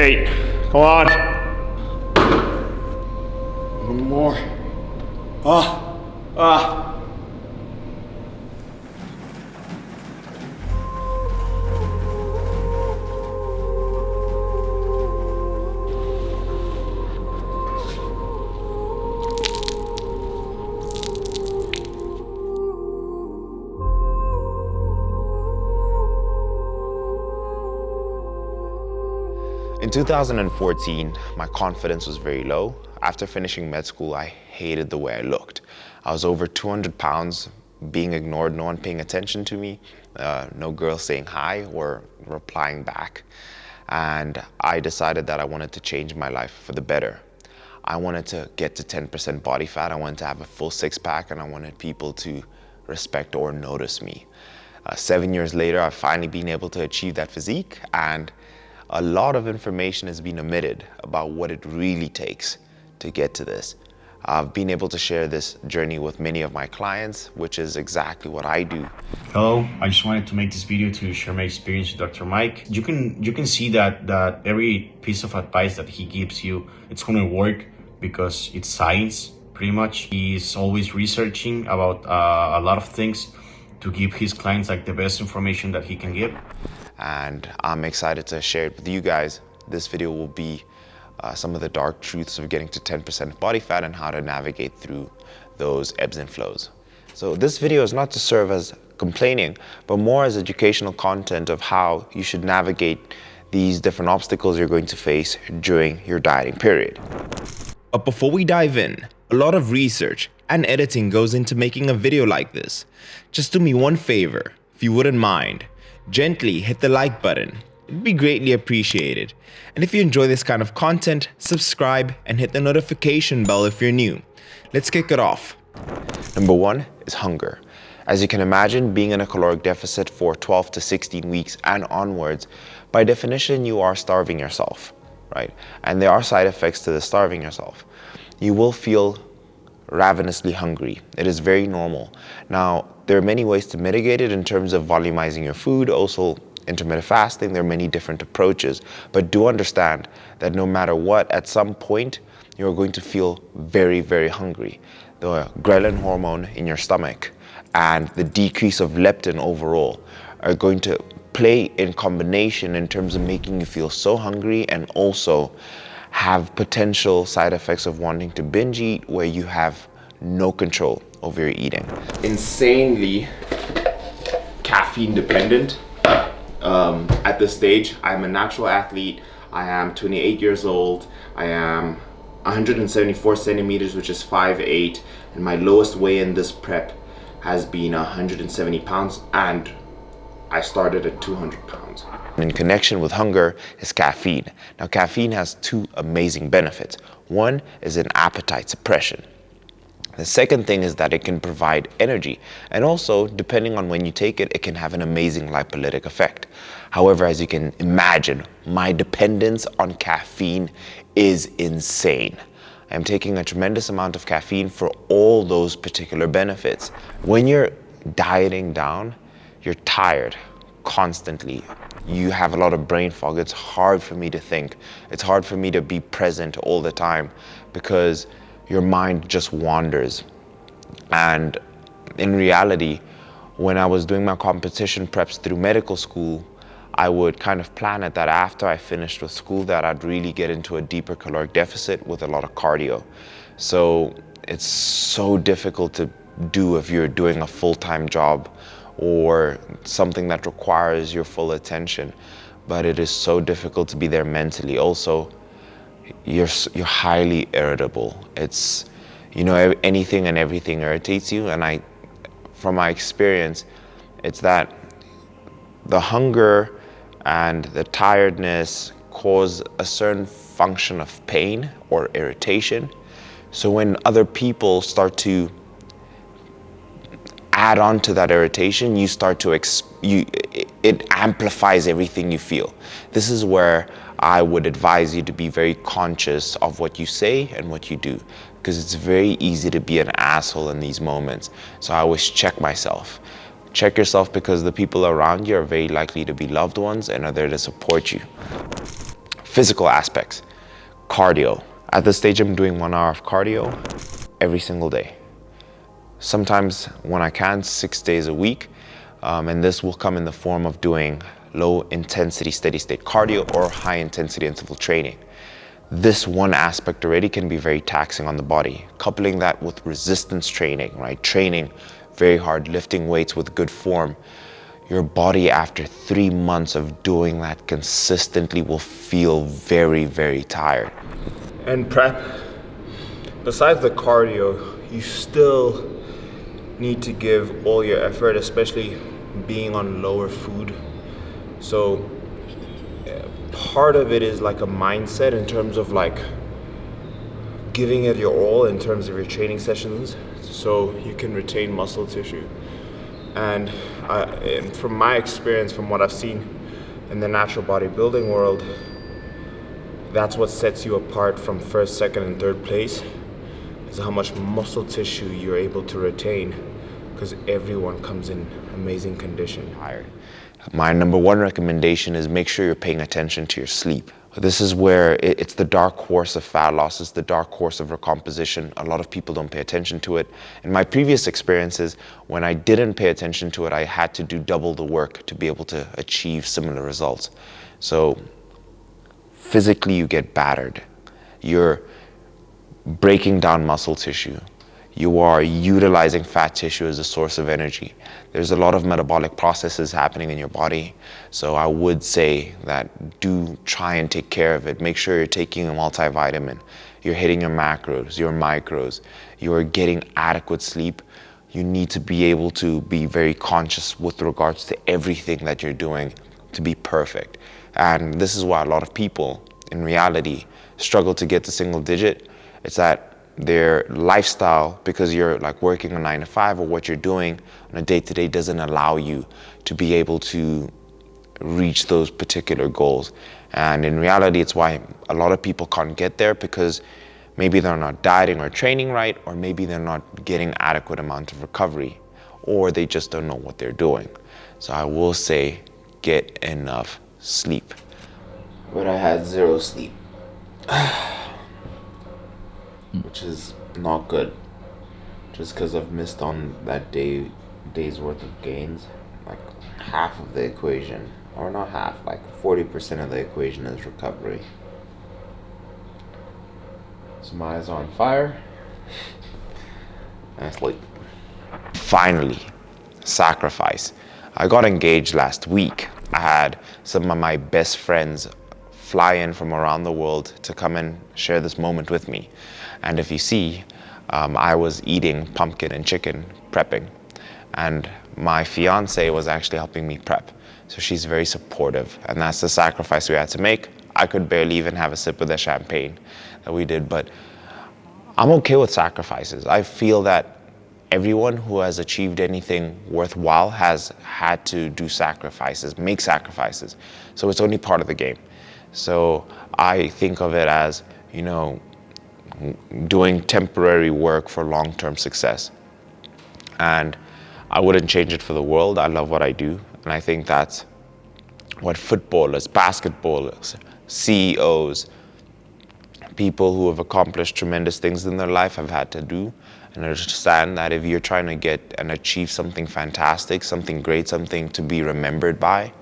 8. Come on. One more. In 2014, my confidence was very low. After finishing med school, I hated the way I looked. I was over 200 pounds, being ignored, no one paying attention to me, no girl saying hi or replying back. And I decided that I wanted to change my life for the better. I wanted to get to 10% body fat, I wanted to have a full six-pack, and I wanted people to respect or notice me. 7 years later, I've finally been able to achieve that physique, and a lot of information has been omitted about what it really takes to get to this. I've been able to share this journey with many of my clients, which is exactly what I do. Hello, I just wanted to make this video to share my experience with Dr. Mike. You can see that every piece of advice that he gives you, it's gonna work because it's science, pretty much. He's always researching about a lot of things to give his clients like the best information that he can give. And I'm excited to share it with you guys. This video will be some of the dark truths of getting to 10% body fat and how to navigate through those ebbs and flows. So this video is not to serve as complaining, but more as educational content of how you should navigate these different obstacles you're going to face during your dieting period. But before we dive in, a lot of research and editing goes into making a video like this. Just do me one favor, if you wouldn't mind. Gently hit the like button. It'd be greatly appreciated. And if you enjoy this kind of content, subscribe and hit the notification bell if you're new. Let's kick it off. Number 1 is hunger. As you can imagine, being in a caloric deficit for 12 to 16 weeks and onwards, by definition, you are starving yourself, right? And there are side effects to the starving yourself. You will feel ravenously hungry. It is very normal. Now, there are many ways to mitigate it in terms of volumizing your food, also intermittent fasting. There are many different approaches, but do understand that no matter what, at some point, you're going to feel very, very hungry. The ghrelin hormone in your stomach and the decrease of leptin overall are going to play in combination in terms of making you feel so hungry and also have potential side effects of wanting to binge eat where you have no control over your eating. Insanely caffeine dependent at this stage. I'm a natural athlete. I am 28 years old. I am 174 centimeters, which is 5'8", and my lowest weigh in this prep has been 170 pounds, and I started at 200 pounds. In connection with hunger is caffeine. Now, caffeine has 2 amazing benefits. One is an appetite suppression. The second thing is that it can provide energy, and also, depending on when you take it, it can have an amazing lipolytic effect. However, as you can imagine, my dependence on caffeine is insane. I'm taking a tremendous amount of caffeine for all those particular benefits. When you're dieting down, you're tired constantly. You have a lot of brain fog. It's hard for me to think. It's hard for me to be present all the time because your mind just wanders. And in reality, when I was doing my competition preps through medical school, I would kind of plan it that after I finished with school that I'd really get into a deeper caloric deficit with a lot of cardio. So it's so difficult to do if you're doing a full-time job or something that requires your full attention, but it is so difficult to be there mentally. Also, you're highly irritable. It's, you know, anything and everything irritates you, and from my experience, it's that the hunger and the tiredness cause a certain function of pain or irritation. So when other people start to add on to that irritation, you start to it amplifies everything you feel. This is where I would advise you to be very conscious of what you say and what you do, because it's very easy to be an asshole in these moments. So I always check myself. Check yourself, because the people around you are very likely to be loved ones and are there to support you. Physical aspects, cardio. At this stage, I'm doing 1 hour of cardio every single day. Sometimes when I can, 6 days a week. And this will come in the form of doing low intensity steady state cardio or high intensity interval training. This one aspect already can be very taxing on the body. Coupling that with resistance training, right? Training very hard, lifting weights with good form. Your body after 3 months of doing that consistently will feel very, very tired. And prep, besides the cardio, you still need to give all your effort, especially being on lower food. So part of it is like a mindset in terms of like giving it your all in terms of your training sessions so you can retain muscle tissue. And from my experience, from what I've seen in the natural bodybuilding world, that's what sets you apart from first, second, and third place, is how much muscle tissue you're able to retain, because everyone comes in amazing condition. My number one recommendation is make sure you're paying attention to your sleep. This is where it's the dark horse of fat loss, it's the dark horse of recomposition. A lot of people don't pay attention to it. In my previous experiences, when I didn't pay attention to it, I had to do double the work to be able to achieve similar results. So physically you get battered. You're breaking down muscle tissue. You are utilizing fat tissue as a source of energy. There's a lot of metabolic processes happening in your body. So I would say that do try and take care of it. Make sure you're taking a multivitamin. You're hitting your macros, your micros. You're getting adequate sleep. You need to be able to be very conscious with regards to everything that you're doing to be perfect. And this is why a lot of people in reality struggle to get to single digit. It's that their lifestyle, because you're like working a 9 to 5 or what you're doing on a day-to-day, doesn't allow you to be able to reach those particular goals. And in reality, it's why a lot of people can't get there, because maybe they're not dieting or training right, or maybe they're not getting adequate amount of recovery, or they just don't know what they're doing. So I will say, get enough sleep. But I had 0 sleep. Which is not good, just because I've missed on that day's worth of gains. Like half of the equation, or not half, like 40% of the equation is recovery. So my eyes are on fire, and I sleep. Finally, sacrifice. I got engaged last week. I had some of my best friends fly in from around the world to come and share this moment with me. And if you see, I was eating pumpkin and chicken, prepping. And my fiance was actually helping me prep. So she's very supportive. And that's the sacrifice we had to make. I could barely even have a sip of the champagne that we did, but I'm okay with sacrifices. I feel that everyone who has achieved anything worthwhile has had to do sacrifices, make sacrifices. So it's only part of the game. So I think of it as, you know, doing temporary work for long-term success. And I wouldn't change it for the world. I love what I do. And I think that's what footballers, basketballers, CEOs, people who have accomplished tremendous things in their life have had to do. And understand that if you're trying to get and achieve something fantastic, something great, something to be remembered by,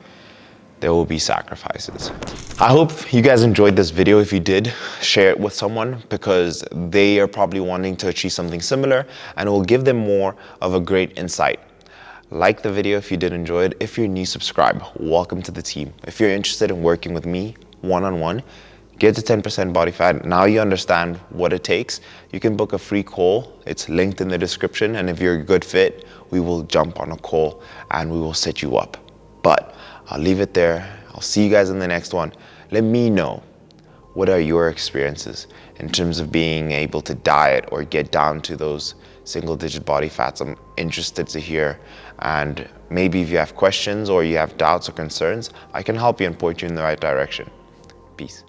there will be sacrifices. I hope you guys enjoyed this video. If you did, share it with someone, because they are probably wanting to achieve something similar, and it will give them more of a great insight. Like the video if you did enjoy it. If you're new, subscribe. Welcome to the team. If you're interested in working with me one-on-one, get to 10% body fat. Now you understand what it takes. You can book a free call. It's linked in the description. And if you're a good fit, we will jump on a call and we will set you up. But I'll leave it there. I'll see you guys in the next one. Let me know, what are your experiences in terms of being able to diet or get down to those single-digit body fats? I'm interested to hear. And maybe if you have questions or you have doubts or concerns, I can help you and point you in the right direction. Peace.